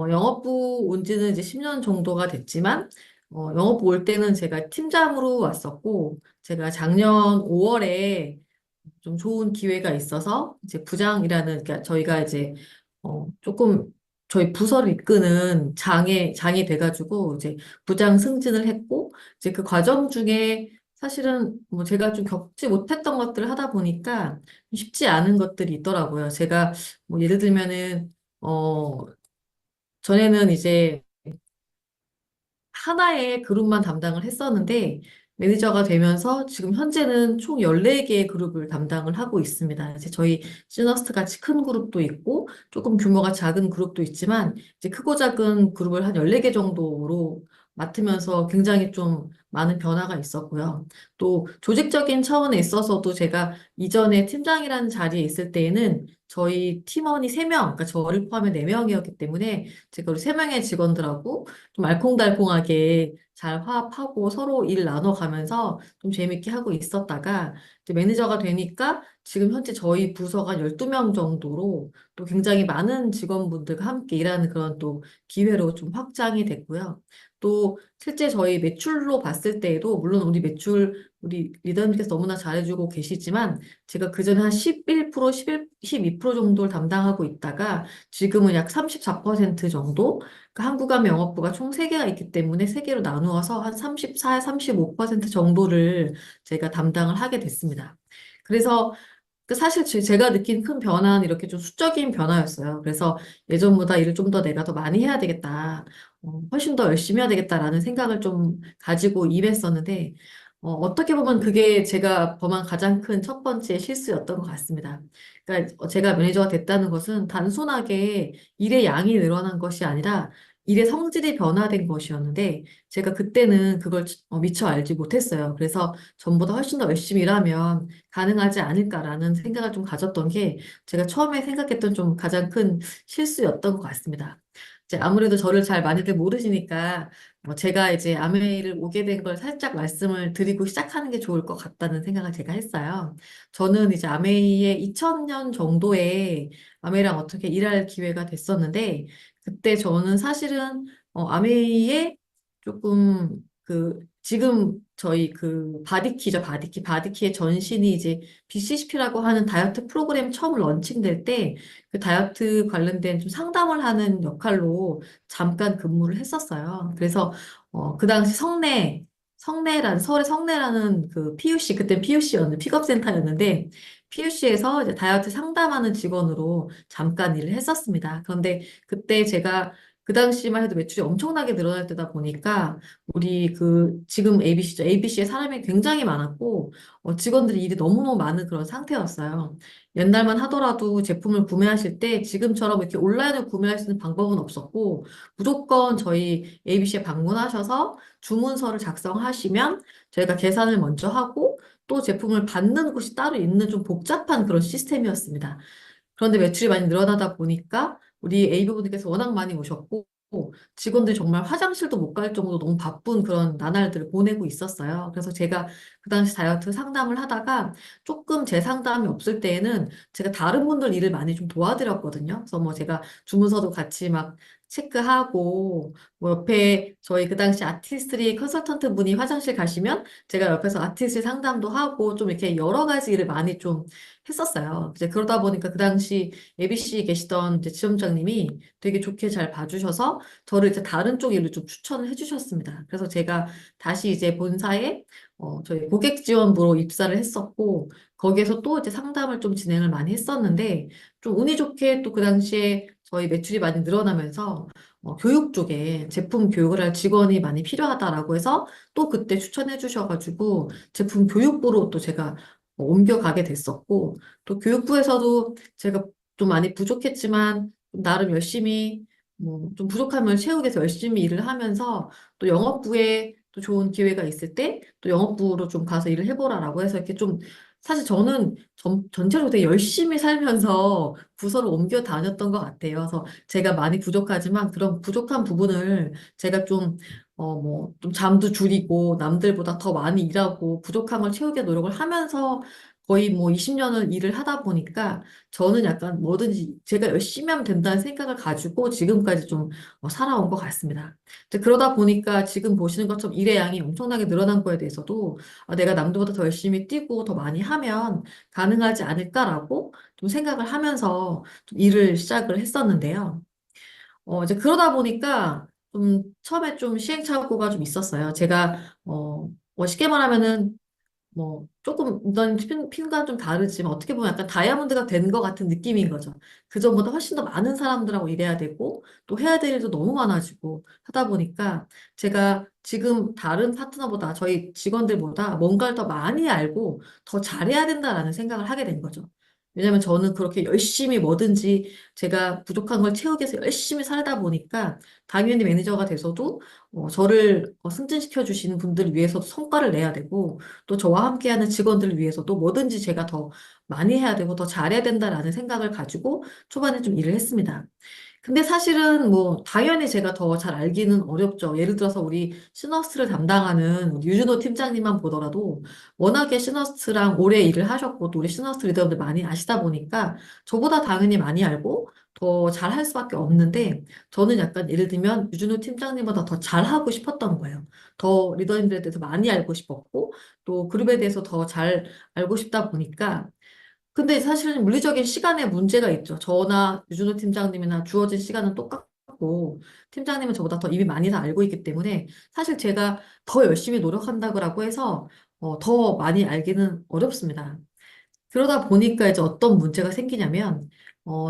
영업부 온 지는 이제 10년 정도가 됐지만, 영업부 올 때는 제가 팀장으로 왔었고, 제가 작년 5월에 좀 좋은 기회가 있어서, 이제 부장이라는, 그러니까 저희가 이제, 조금 저희 부서를 이끄는 장이 돼가지고, 이제 부장 승진을 했고, 이제 그 과정 중에 사실은 뭐 제가 좀 겪지 못했던 것들을 하다 보니까 쉽지 않은 것들이 있더라고요. 제가 뭐 예를 들면은, 어, 전에는 이제 하나의 그룹만 담당을 했었는데 매니저가 되면서 지금 현재는 총 14개의 그룹을 담당을 하고 있습니다. 이제 저희 시너스트 같이 큰 그룹도 있고 조금 규모가 작은 그룹도 있지만 이제 크고 작은 그룹을 한 14개 정도로 맡으면서 굉장히 좀 많은 변화가 있었고요. 또 조직적인 차원에 있어서도 제가 이전에 팀장이라는 자리에 있을 때에는 저희 팀원이 3명, 그러니까 저를 포함해 4명이었기 때문에 제가 우리 3명의 직원들하고 좀 알콩달콩하게 잘 화합하고 서로 일 나눠가면서 좀 재밌게 하고 있었다가 이제 매니저가 되니까 지금 현재 저희 부서가 12명 정도로 또 굉장히 많은 직원분들과 함께 일하는 그런 또 기회로 좀 확장이 됐고요. 또 실제 저희 매출로 봤을 때에도 물론 우리 리더님께서 너무나 잘해주고 계시지만 제가 그전에 한 11%, 12% 정도를 담당하고 있다가 지금은 약 34% 정도 그 한국암 영업부가 총 3개가 있기 때문에 3개로 나누어서 한 34, 35% 정도를 제가 담당을 하게 됐습니다. 그래서 그 사실 제가 느낀 큰 변화는 이렇게 좀 수적인 변화였어요. 그래서 예전보다 일을 좀 더 내가 더 많이 해야 되겠다. 훨씬 더 열심히 해야 되겠다라는 생각을 좀 가지고 일했었는데, 어떻게 보면 그게 제가 범한 가장 큰 첫 번째 실수였던 것 같습니다. 그러니까 제가 매니저가 됐다는 것은 단순하게 일의 양이 늘어난 것이 아니라 일의 성질이 변화된 것이었는데, 제가 그때는 그걸 미처 알지 못했어요. 그래서 전보다 훨씬 더 열심히 일하면 가능하지 않을까라는 생각을 좀 가졌던 게 제가 처음에 생각했던 좀 가장 큰 실수였던 것 같습니다. 이제 아무래도 저를 잘 많이들 모르시니까 제가 이제 아메이를 오게 된 걸 살짝 말씀을 드리고 시작하는 게 좋을 것 같다는 생각을 제가 했어요. 저는 이제 아메이에 2000년 정도에 아메이랑 어떻게 일할 기회가 됐었는데 그때 저는 사실은 아메이에 조금 지금 저희 바디키죠, 바디키. 바디키의 전신이 이제 BCCP라고 하는 다이어트 프로그램 처음 런칭될 때 그 다이어트 관련된 좀 상담을 하는 역할로 잠깐 근무를 했었어요. 그래서 그 당시 서울의 성내라는 그 PUC, 그때 PUC였는데 픽업센터였는데 PUC에서 이제 다이어트 상담하는 직원으로 잠깐 일을 했었습니다. 그런데 그때 제가 그 당시만 해도 매출이 엄청나게 늘어날 때다 보니까 지금 ABC죠. ABC에 사람이 굉장히 많았고, 직원들이 일이 너무너무 많은 그런 상태였어요. 옛날만 하더라도 제품을 구매하실 때 지금처럼 이렇게 온라인으로 구매할 수 있는 방법은 없었고, 무조건 저희 ABC에 방문하셔서 주문서를 작성하시면 저희가 계산을 먼저 하고, 또 제품을 받는 곳이 따로 있는 좀 복잡한 그런 시스템이었습니다. 그런데 매출이 많이 늘어나다 보니까 우리 A부분께서 워낙 많이 오셨고 직원들이 정말 화장실도 못 갈 정도로 너무 바쁜 그런 나날들을 보내고 있었어요. 그래서 제가 그 당시 다이어트 상담을 하다가 조금 제 상담이 없을 때에는 제가 다른 분들 일을 많이 좀 도와드렸거든요. 그래서 뭐 제가 주문서도 같이 막 체크하고 뭐 옆에 저희 그 당시 아티스트리 컨설턴트 분이 화장실 가시면 제가 옆에서 아티스트 상담도 하고 좀 이렇게 여러 가지 일을 많이 좀 했었어요. 이제 그러다 보니까 그 당시 ABC 계시던 이제 지점장님이 되게 좋게 잘 봐주셔서 저를 이제 다른 쪽 일을 좀 추천을 해주셨습니다. 그래서 제가 다시 이제 본사에 저희 고객 지원부로 입사를 했었고 거기에서 또 이제 상담을 좀 진행을 많이 했었는데 좀 운이 좋게 또 그 당시에 저희 매출이 많이 늘어나면서 교육 쪽에 제품 교육을 할 직원이 많이 필요하다라고 해서 또 그때 추천해 주셔가지고 제품 교육부로 또 제가 옮겨가게 됐었고 또 교육부에서도 제가 좀 많이 부족했지만 나름 열심히 뭐 좀 부족함을 채우기 위해서 열심히 일을 하면서 또 영업부에 또 좋은 기회가 있을 때 또 영업부로 좀 가서 일을 해보라라고 해서 이렇게 좀 사실 저는 전체적으로 되게 열심히 살면서 부서를 옮겨 다녔던 것 같아요. 그래서 제가 많이 부족하지만 그런 부족한 부분을 제가 좀 잠도 줄이고 남들보다 더 많이 일하고 부족함을 채우게 노력을 하면서 거의 뭐 20년을 일을 하다 보니까 저는 약간 뭐든지 제가 열심히 하면 된다는 생각을 가지고 지금까지 좀 살아온 것 같습니다. 이제 그러다 보니까 지금 보시는 것처럼 일의 양이 엄청나게 늘어난 거에 대해서도 내가 남들보다 더 열심히 뛰고 더 많이 하면 가능하지 않을까라고 좀 생각을 하면서 좀 일을 시작을 했었는데요. 이제 그러다 보니까 좀 처음에 좀 시행착오가 좀 있었어요. 제가 쉽게 말하면은 뭐 조금 이건 핀과 좀 다르지만 어떻게 보면 약간 다이아몬드가 된 것 같은 느낌인 거죠. 그전보다 훨씬 더 많은 사람들하고 일해야 되고 또 해야 될 일도 너무 많아지고 하다 보니까 제가 지금 다른 파트너보다 저희 직원들보다 뭔가를 더 많이 알고 더 잘해야 된다라는 생각을 하게 된 거죠. 왜냐면 저는 그렇게 열심히 뭐든지 제가 부족한 걸 채우기 위해서 열심히 살다 보니까 당연히 매니저가 돼서도 저를 승진시켜 주시는 분들을 위해서 성과를 내야 되고 또 저와 함께하는 직원들을 위해서도 뭐든지 제가 더 많이 해야 되고 더 잘해야 된다라는 생각을 가지고 초반에 좀 일을 했습니다. 근데 사실은 뭐 당연히 제가 더 잘 알기는 어렵죠. 예를 들어서 우리 시너스를 담당하는 우리 유준호 팀장님만 보더라도 워낙에 시너스랑 오래 일을 하셨고 또 우리 시너스 리더들 많이 아시다 보니까 저보다 당연히 많이 알고 더 잘할 수밖에 없는데 저는 약간 예를 들면 유준호 팀장님보다 더 잘하고 싶었던 거예요. 더 리더님들에 대해서 많이 알고 싶었고 또 그룹에 대해서 더 잘 알고 싶다 보니까 근데 사실은 물리적인 시간에 문제가 있죠. 저나 유준호 팀장님이나 주어진 시간은 똑같고, 팀장님은 저보다 더 이미 많이 다 알고 있기 때문에, 사실 제가 더 열심히 노력한다고 해서, 더 많이 알기는 어렵습니다. 그러다 보니까 이제 어떤 문제가 생기냐면,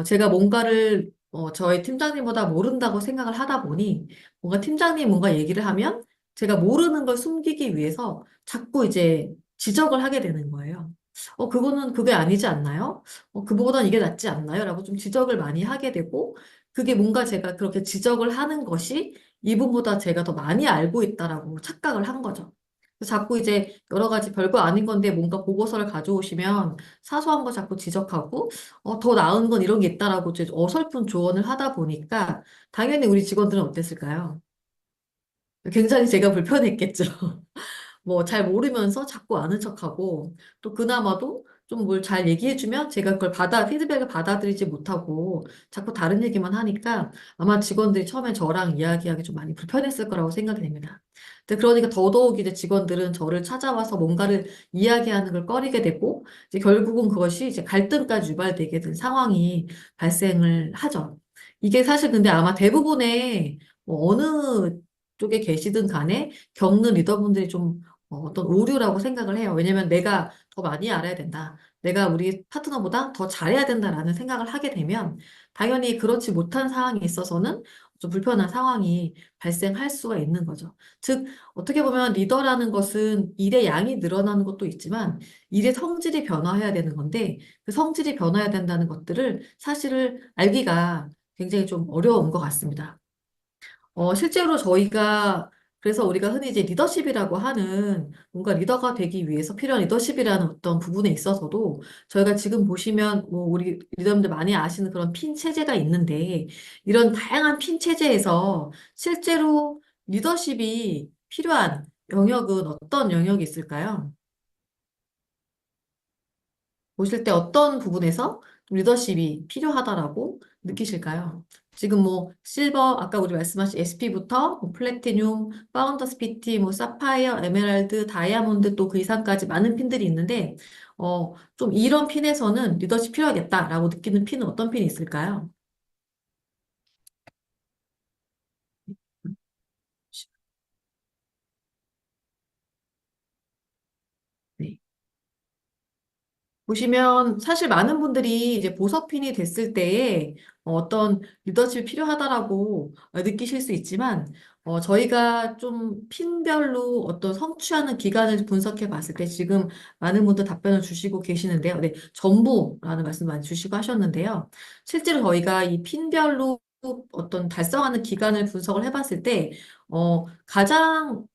제가 뭔가를, 저희 팀장님보다 모른다고 생각을 하다 보니, 뭔가 팀장님 뭔가 얘기를 하면, 제가 모르는 걸 숨기기 위해서 자꾸 이제 지적을 하게 되는 거예요. 그거는 그게 아니지 않나요? 그거보단 이게 낫지 않나요? 라고 좀 지적을 많이 하게 되고, 그게 뭔가 제가 그렇게 지적을 하는 것이 이분보다 제가 더 많이 알고 있다라고 착각을 한 거죠. 그래서 자꾸 이제 여러 가지 별거 아닌 건데 뭔가 보고서를 가져오시면 사소한 거 자꾸 지적하고, 더 나은 건 이런 게 있다라고 이제 어설픈 조언을 하다 보니까 당연히 우리 직원들은 어땠을까요? 굉장히 제가 불편했겠죠. 뭐 잘 모르면서 자꾸 아는 척하고 또 그나마도 좀 뭘 잘 얘기해주면 제가 그걸 피드백을 받아들이지 못하고 자꾸 다른 얘기만 하니까 아마 직원들이 처음에 저랑 이야기하기 좀 많이 불편했을 거라고 생각이 됩니다. 근데 그러니까 더더욱 이제 직원들은 저를 찾아와서 뭔가를 이야기하는 걸 꺼리게 되고 이제 결국은 그것이 이제 갈등까지 유발되게 된 상황이 발생을 하죠. 이게 사실 근데 아마 대부분의 뭐 어느 쪽에 계시든 간에 겪는 리더분들이 좀 어떤 오류라고 생각을 해요. 왜냐면 내가 더 많이 알아야 된다. 내가 우리 파트너보다 더 잘해야 된다라는 생각을 하게 되면 당연히 그렇지 못한 상황에 있어서는 좀 불편한 상황이 발생할 수가 있는 거죠. 즉, 어떻게 보면 리더라는 것은 일의 양이 늘어나는 것도 있지만 일의 성질이 변화해야 되는 건데 그 성질이 변화해야 된다는 것들을 사실을 알기가 굉장히 좀 어려운 것 같습니다. 실제로 저희가, 그래서 우리가 흔히 이제 리더십이라고 하는 뭔가 리더가 되기 위해서 필요한 리더십이라는 어떤 부분에 있어서도 저희가 지금 보시면 뭐 우리 리더님들 많이 아시는 그런 핀 체제가 있는데 이런 다양한 핀 체제에서 실제로 리더십이 필요한 영역은 어떤 영역이 있을까요? 보실 때 어떤 부분에서 좀 리더십이 필요하다라고 느끼실까요? 지금 뭐 실버 아까 우리 말씀하신 SP부터 뭐 플래티늄, 파운더스 PT, 뭐 사파이어, 에메랄드, 다이아몬드 또 그 이상까지 많은 핀들이 있는데 좀 이런 핀에서는 리더십 필요하겠다라고 느끼는 핀은 어떤 핀이 있을까요? 네. 보시면 사실 많은 분들이 이제 보석핀이 됐을 때에 어떤 리더십이 필요하다라고 느끼실 수 있지만 저희가 좀 핀별로 어떤 성취하는 기간을 분석해 봤을 때 지금 많은 분들 답변을 주시고 계시는데요. 네, 전부라는 말씀 많이 주시고 하셨는데요. 실제로 저희가 이 핀별로 어떤 달성하는 기간을 분석을 해봤을 때 가장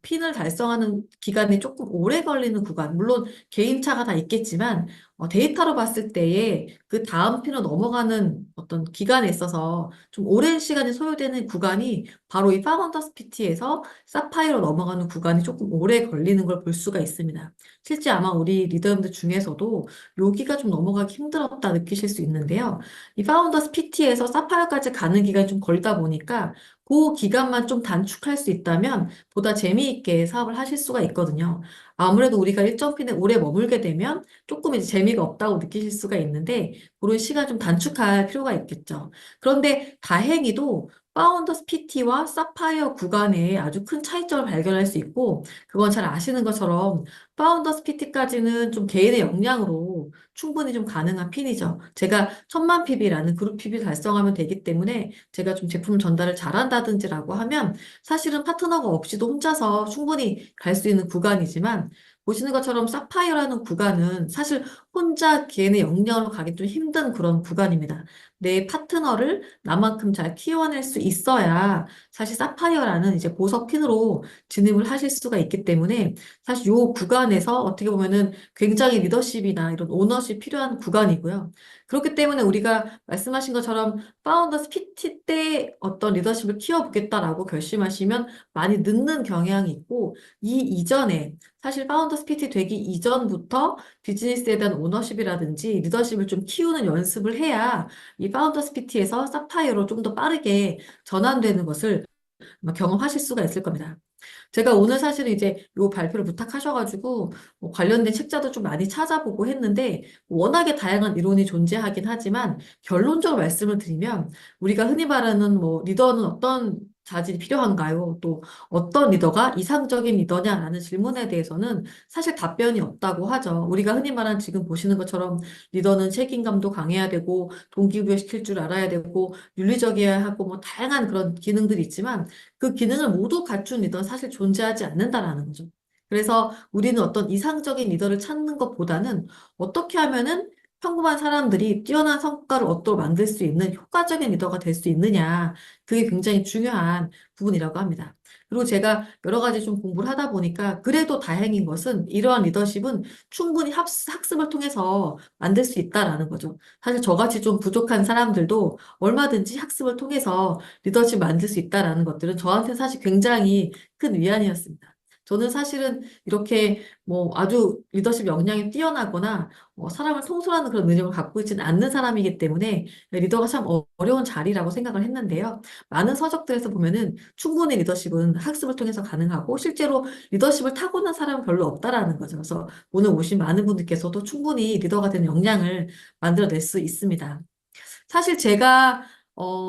핀을 달성하는 기간이 조금 오래 걸리는 구간, 물론 개인차가 다 있겠지만, 데이터로 봤을 때에 그 다음 피로 넘어가는 어떤 기간에 있어서 좀 오랜 시간이 소요되는 구간이 바로 이 파운더스 PT에서 사파이어로 넘어가는 구간이 조금 오래 걸리는 걸 볼 수가 있습니다. 실제 아마 우리 리더분들 중에서도 여기가 좀 넘어가기 힘들었다 느끼실 수 있는데요. 이 파운더스 PT에서 사파이어까지 가는 기간이 좀 걸리다 보니까 그 기간만 좀 단축할 수 있다면 보다 재미있게 사업을 하실 수가 있거든요. 아무래도 우리가 일정 핀에 오래 머물게 되면 조금 이제 재미가 없다고 느끼실 수가 있는데 그런 시간 좀 단축할 필요가 있겠죠. 그런데 다행히도 파운더스 PT와 사파이어 구간에 아주 큰 차이점을 발견할 수 있고 그건 잘 아시는 것처럼 파운더스 PT까지는 좀 개인의 역량으로 충분히 좀 가능한 핀이죠. 제가 1000만 PB라는 그룹 PB 달성하면 되기 때문에 제가 좀 제품 전달을 잘한다든지라고 하면 사실은 파트너가 없이도 혼자서 충분히 갈 수 있는 구간이지만 보시는 것처럼 사파이어라는 구간은 사실 혼자 개인의 역량으로 가기 좀 힘든 그런 구간입니다. 내 파트너를 나만큼 잘 키워낼 수 있어야 사실 사파이어라는 이제 보석 핀으로 진입을 하실 수가 있기 때문에 사실 이 구간에서 어떻게 보면은 굉장히 리더십이나 이런 오너십이 필요한 구간이고요. 그렇기 때문에 우리가 말씀하신 것처럼 파운더스 PT 때 어떤 리더십을 키워보겠다라고 결심하시면 많이 늦는 경향이 있고 이 이전에 사실 파운더스 PT 되기 이전부터 비즈니스에 대한 오너십이라든지 리더십을 좀 키우는 연습을 해야 이 파운더스 PT에서 사파이어로 좀 더 빠르게 전환되는 것을 아마 경험하실 수가 있을 겁니다. 제가 오늘 사실은 이제 요 발표를 부탁하셔가지고 뭐 관련된 책자도 좀 많이 찾아보고 했는데 워낙에 다양한 이론이 존재하긴 하지만 결론적으로 말씀을 드리면 우리가 흔히 말하는 뭐 리더는 어떤 자질이 필요한가요? 또 어떤 리더가 이상적인 리더냐라는 질문에 대해서는 사실 답변이 없다고 하죠. 우리가 흔히 말하는 지금 보시는 것처럼 리더는 책임감도 강해야 되고 동기부여시킬 줄 알아야 되고 윤리적이어야 하고 뭐 다양한 그런 기능들이 있지만 그 기능을 모두 갖춘 리더는 사실 존재하지 않는다라는 거죠. 그래서 우리는 어떤 이상적인 리더를 찾는 것보다는 어떻게 하면은 평범한 사람들이 뛰어난 성과를 얻도록 만들 수 있는 효과적인 리더가 될 수 있느냐. 그게 굉장히 중요한 부분이라고 합니다. 그리고 제가 여러 가지 좀 공부를 하다 보니까 그래도 다행인 것은 이러한 리더십은 충분히 학습을 통해서 만들 수 있다라는 거죠. 사실 저같이 좀 부족한 사람들도 얼마든지 학습을 통해서 리더십 만들 수 있다라는 것들은 저한테 사실 굉장히 큰 위안이었습니다. 저는 사실은 이렇게 뭐 아주 리더십 역량이 뛰어나거나 사람을 통솔하는 그런 능력을 갖고 있지는 않는 사람이기 때문에 리더가 참 어려운 자리라고 생각을 했는데요. 많은 서적들에서 보면은 충분히 리더십은 학습을 통해서 가능하고 실제로 리더십을 타고난 사람은 별로 없다라는 거죠. 그래서 오늘 오신 많은 분들께서도 충분히 리더가 되는 역량을 만들어낼 수 있습니다. 사실 제가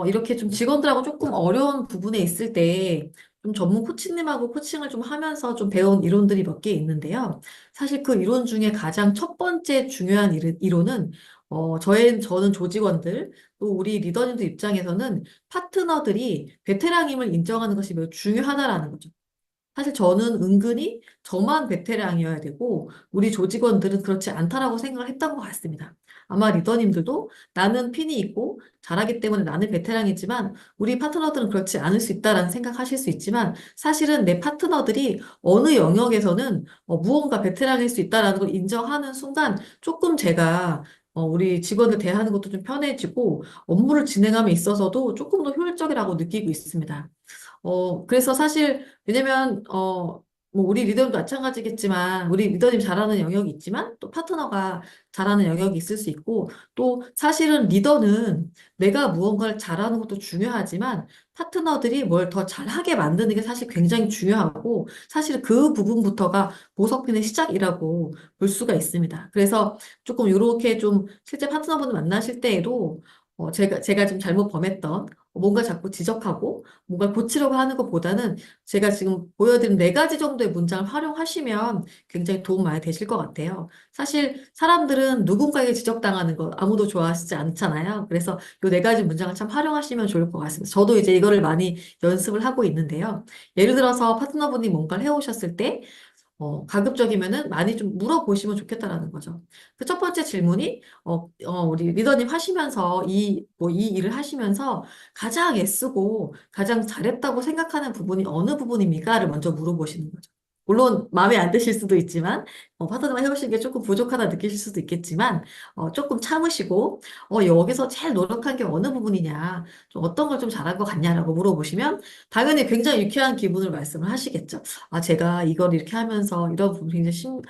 이렇게 좀 직원들하고 조금 어려운 부분에 있을 때 좀 전문 코치님하고 코칭을 좀 하면서 좀 배운 이론들이 몇 개 있는데요. 사실 그 이론 중에 가장 첫 번째 중요한 이론은 저는 조직원들 또 우리 리더님들 입장에서는 파트너들이 베테랑임을 인정하는 것이 매우 중요하다라는 거죠. 사실 저는 은근히 저만 베테랑이어야 되고 우리 조직원들은 그렇지 않다라고 생각을 했던 것 같습니다. 아마 리더님들도 나는 핀이 있고 잘하기 때문에 나는 베테랑이지만 우리 파트너들은 그렇지 않을 수 있다라는 생각하실 수 있지만 사실은 내 파트너들이 어느 영역에서는 무언가 베테랑일 수 있다라는 걸 인정하는 순간 조금 제가 우리 직원들 대하는 것도 좀 편해지고 업무를 진행함에 있어서도 조금 더 효율적이라고 느끼고 있습니다. 그래서 사실, 왜냐면, 뭐, 우리 리더도 마찬가지겠지만, 우리 리더님 잘하는 영역이 있지만, 또 파트너가 잘하는 영역이 있을 수 있고, 또 사실은 리더는 내가 무언가를 잘하는 것도 중요하지만, 파트너들이 뭘 더 잘하게 만드는 게 사실 굉장히 중요하고, 사실 그 부분부터가 보석핀의 시작이라고 볼 수가 있습니다. 그래서 조금 이렇게 좀 실제 파트너분을 만나실 때에도, 제가 좀 잘못 범했던, 뭔가 자꾸 지적하고, 뭔가 고치려고 하는 것보다는 제가 지금 보여드린 네 가지 정도의 문장을 활용하시면 굉장히 도움 많이 되실 것 같아요. 사실 사람들은 누군가에게 지적당하는 거 아무도 좋아하시지 않잖아요. 그래서 이 네 가지 문장을 참 활용하시면 좋을 것 같습니다. 저도 이제 이거를 많이 연습을 하고 있는데요. 예를 들어서 파트너분이 뭔가를 해오셨을 때 가급적이면은 많이 좀 물어보시면 좋겠다라는 거죠. 그 첫 번째 질문이, 우리 리더님 하시면서 이 일을 하시면서 가장 애쓰고 가장 잘했다고 생각하는 부분이 어느 부분입니까?를 먼저 물어보시는 거죠. 물론 마음에 안 드실 수도 있지만 파트너가 해오신 게 조금 부족하다 느끼실 수도 있겠지만 조금 참으시고 여기서 제일 노력한 게 어느 부분이냐 좀 어떤 걸 좀 잘한 것 같냐라고 물어보시면 당연히 굉장히 유쾌한 기분을 말씀을 하시겠죠. 아 제가 이걸 이렇게 하면서 이런 부분 굉장히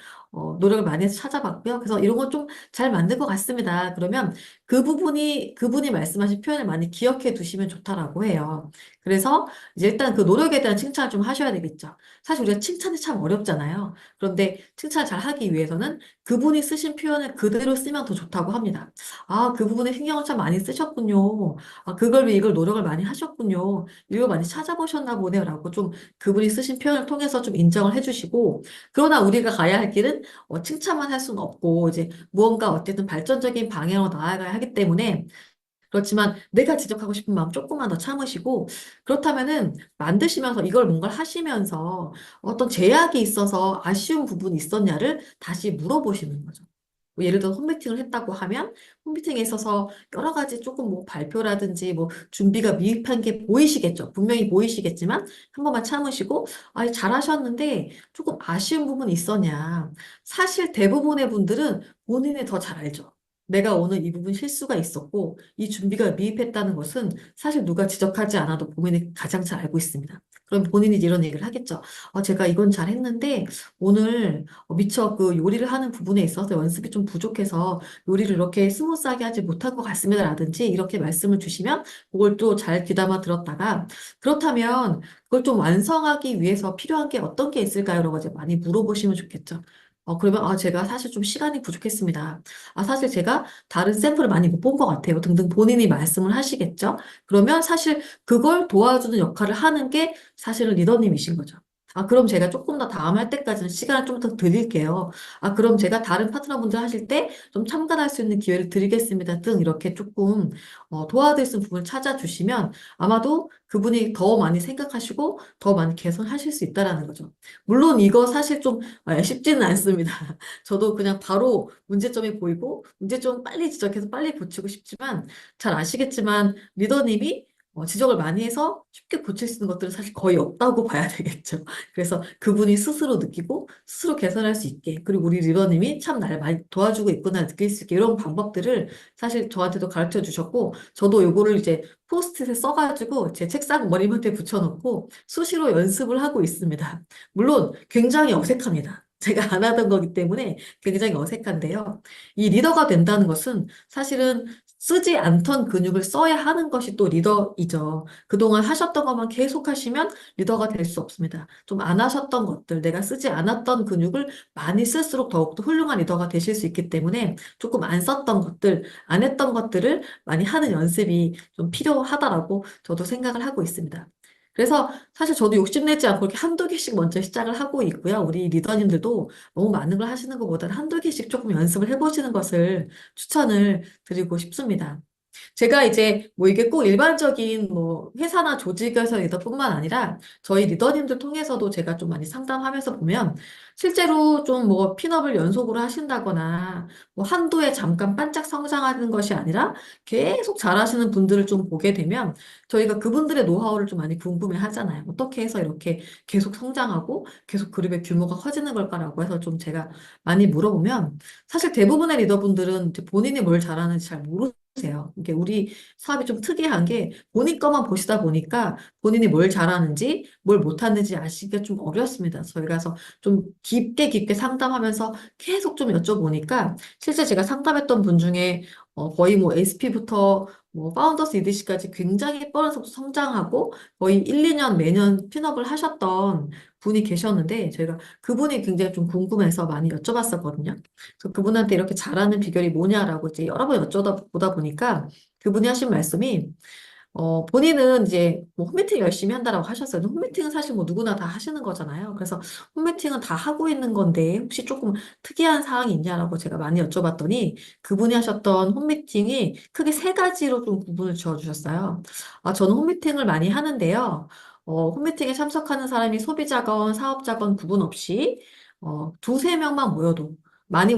노력을 많이 해서 찾아봤고요. 그래서 이런 건 좀 잘 만든 것 같습니다. 그러면 그분이 말씀하신 표현을 많이 기억해 두시면 좋다라고 해요. 그래서 이제 일단 그 노력에 대한 칭찬을 좀 하셔야 되겠죠. 사실 우리가 칭찬이 참 어렵잖아요. 그런데 칭찬 잘 하기 위해서는 그분이 쓰신 표현을 그대로 쓰면 더 좋다고 합니다. 아, 그 부분에 신경을 참 많이 쓰셨군요. 아, 그걸 위해 이걸 노력을 많이 하셨군요. 이걸 많이 찾아보셨나 보네요. 라고 좀 그분이 쓰신 표현을 통해서 좀 인정을 해주시고, 그러나 우리가 가야 할 길은 칭찬만 할 수는 없고, 이제 무언가 어쨌든 발전적인 방향으로 나아가야 하기 때문에 그렇지만 내가 지적하고 싶은 마음 조금만 더 참으시고 그렇다면은 만드시면서 이걸 뭔가를 하시면서 어떤 제약이 있어서 아쉬운 부분이 있었냐를 다시 물어보시는 거죠. 뭐 예를 들어 홈미팅을 했다고 하면 홈미팅에 있어서 여러 가지 조금 뭐 발표라든지 뭐 준비가 미흡한 게 보이시겠죠. 분명히 보이시겠지만 한 번만 참으시고 아, 잘하셨는데 조금 아쉬운 부분이 있었냐. 사실 대부분의 분들은 본인이 더 잘 알죠. 내가 오늘 이 부분 실수가 있었고 이 준비가 미흡했다는 것은 사실 누가 지적하지 않아도 본인이 가장 잘 알고 있습니다. 그럼 본인이 이런 얘기를 하겠죠. 제가 이건 잘했는데 오늘 미처 그 요리를 하는 부분에 있어서 연습이 좀 부족해서 요리를 이렇게 스무스하게 하지 못한 것 같습니다. 라든지 이렇게 말씀을 주시면 그걸 또 잘 귀담아 들었다가 그렇다면 그걸 좀 완성하기 위해서 필요한 게 어떤 게 있을까요? 라고 이제 많이 물어보시면 좋겠죠. 그러면 제가 사실 좀 시간이 부족했습니다. 사실 제가 다른 샘플을 많이 못 본 것 같아요. 등등 본인이 말씀을 하시겠죠. 그러면 사실 그걸 도와주는 역할을 하는 게 사실은 리더님이신 거죠. 그럼 제가 조금 더 다음 할 때까지는 시간을 좀 더 드릴게요. 그럼 제가 다른 파트너분들 하실 때 좀 참관할 수 있는 기회를 드리겠습니다. 등 이렇게 조금 도와드릴 수 있는 부분을 찾아주시면 아마도 그분이 더 많이 생각하시고 더 많이 개선하실 수 있다라는 거죠. 물론 이거 사실 좀 쉽지는 않습니다. 저도 그냥 바로 문제점이 보이고 문제점 빨리 지적해서 빨리 고치고 싶지만 잘 아시겠지만 리더님이 지적을 많이 해서 쉽게 고칠 수 있는 것들은 사실 거의 없다고 봐야 되겠죠. 그래서 그분이 스스로 느끼고 스스로 개선할 수 있게 그리고 우리 리더님이 참 날 많이 도와주고 있구나 느낄 수 있게 이런 방법들을 사실 저한테도 가르쳐 주셨고 저도 요거를 이제 포스트잇에 써가지고 제 책상 머리맡에 붙여놓고 수시로 연습을 하고 있습니다. 물론 굉장히 어색합니다. 제가 안 하던 거기 때문에 굉장히 어색한데요. 이 리더가 된다는 것은 사실은 쓰지 않던 근육을 써야 하는 것이 또 리더이죠. 그동안 하셨던 것만 계속 하시면 리더가 될 수 없습니다. 좀 안 하셨던 것들, 내가 쓰지 않았던 근육을 많이 쓸수록 더욱더 훌륭한 리더가 되실 수 있기 때문에 조금 안 썼던 것들, 안 했던 것들을 많이 하는 연습이 좀 필요하다라고 저도 생각을 하고 있습니다. 그래서 사실 저도 욕심내지 않고 이렇게 한두 개씩 먼저 시작을 하고 있고요. 우리 리더님들도 너무 많은 걸 하시는 것보다는 한두 개씩 조금 연습을 해보시는 것을 추천을 드리고 싶습니다. 제가 이제 뭐 이게 꼭 일반적인 뭐 회사나 조직에서 리더뿐만 아니라 저희 리더님들 통해서도 제가 좀 많이 상담하면서 보면 실제로 좀 뭐 핀업을 연속으로 하신다거나 뭐 한두 해 잠깐 반짝 성장하는 것이 아니라 계속 잘하시는 분들을 좀 보게 되면 저희가 그분들의 노하우를 좀 많이 궁금해 하잖아요. 어떻게 해서 이렇게 계속 성장하고 계속 그룹의 규모가 커지는 걸까라고 해서 좀 제가 많이 물어보면 사실 대부분의 리더분들은 이제 본인이 뭘 잘하는지 잘 모르세요. 이게 우리 사업이 좀 특이한 게 본인 것만 보시다 보니까 본인이 뭘 잘하는지 뭘 못하는지 아시기가 좀 어렵습니다. 저희가 그래서 좀 깊게 상담하면서 계속 좀 여쭤보니까 실제 제가 상담했던 분 중에 거의 뭐 SP부터 뭐 파운더스 EDC까지 굉장히 빠른 속도 성장하고 거의 1, 2년 매년 핀업을 하셨던 분이 계셨는데 저희가 그분이 굉장히 좀 궁금해서 많이 여쭤봤었거든요. 그래서 그분한테 이렇게 잘하는 비결이 뭐냐라고 이제 여러 번 여쭤보다 보니까 그분이 하신 말씀이 본인은 이제 뭐 홈미팅 열심히 한다라고 하셨어요. 근데 홈미팅은 사실 뭐 누구나 다 하시는 거잖아요. 그래서 홈미팅은 다 하고 있는 건데 혹시 조금 특이한 사항이 있냐라고 제가 많이 여쭤봤더니 그분이 하셨던 홈미팅이 크게 세 가지로 좀 구분을 지어주셨어요. 저는 홈미팅을 많이 하는데요. 홈미팅에 참석하는 사람이 소비자건 사업자건 구분 없이 두세 명만 모여도 많이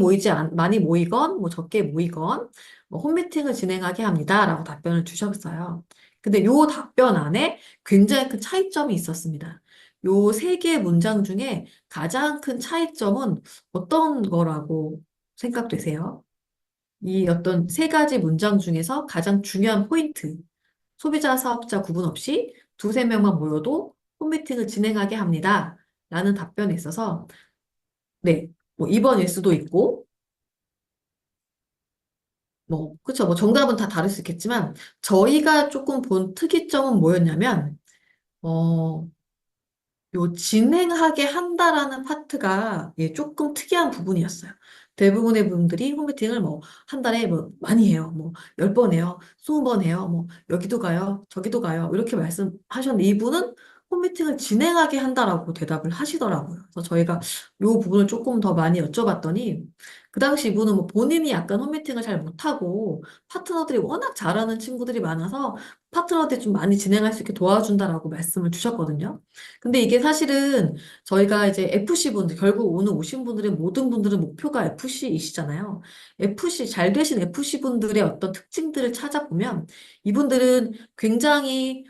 모이건 뭐 적게 모이건 홈미팅을 진행하게 합니다라고 답변을 주셨어요. 근데 요 답변 안에 굉장히 큰 차이점이 있었습니다. 요 세 개의 문장 중에 가장 큰 차이점은 어떤 거라고 생각되세요? 이 어떤 세 가지 문장 중에서 가장 중요한 포인트, 소비자, 사업자 구분 없이 두세 명만 모여도 홈미팅을 진행하게 합니다. 라는 답변에 있어서, 네, 뭐 2번일 수도 있고, 뭐, 그쵸, 뭐 정답은 다 다를 수 있겠지만, 저희가 조금 본 특이점은 뭐였냐면, 어, 요 진행하게 한다라는 파트가 예, 조금 특이한 부분이었어요. 대부분의 분들이 홈미팅을 뭐 한 달에 뭐 많이 해요. 뭐 10번 해요. 20번 해요. 뭐 여기도 가요. 저기도 가요. 이렇게 말씀하셨는데 이분은 홈미팅을 진행하게 한다라고 대답을 하시더라고요. 그래서 저희가 요 부분을 조금 더 많이 여쭤봤더니 그 당시 이분은 뭐 본인이 약간 홈미팅을 잘 못하고 파트너들이 워낙 잘하는 친구들이 많아서 파트너들이 좀 많이 진행할 수 있게 도와준다라고 말씀을 주셨거든요. 근데 이게 사실은 저희가 이제 FC 분들, 결국 오늘 오신 분들의 모든 분들은 목표가 FC이시잖아요. FC, 잘 되신 FC분들의 어떤 특징들을 찾아보면 이분들은 굉장히,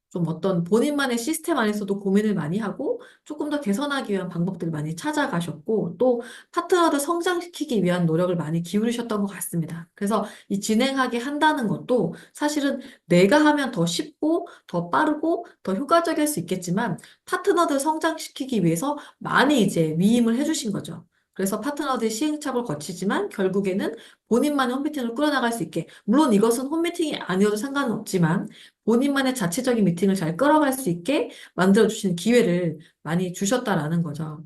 좀 어떤 본인만의 시스템 안에서도 고민을 많이 하고 조금 더 개선하기 위한 방법들을 많이 찾아가셨고 또 파트너를 성장시키기 위한 노력을 많이 기울이셨던 것 같습니다. 그래서 이 진행하게 한다는 것도 사실은 내가 하면 더 쉽고 더 빠르고 더 효과적일 수 있겠지만 파트너들 성장시키기 위해서 많이 이제 위임을 해주신 거죠. 그래서 파트너들이 시행착오를 거치지만 결국에는 본인만의 홈미팅을 끌어나갈 수 있게 물론 이것은 홈미팅이 아니어도 상관은 없지만 본인만의 자체적인 미팅을 잘 끌어갈 수 있게 만들어주시는 기회를 많이 주셨다라는 거죠.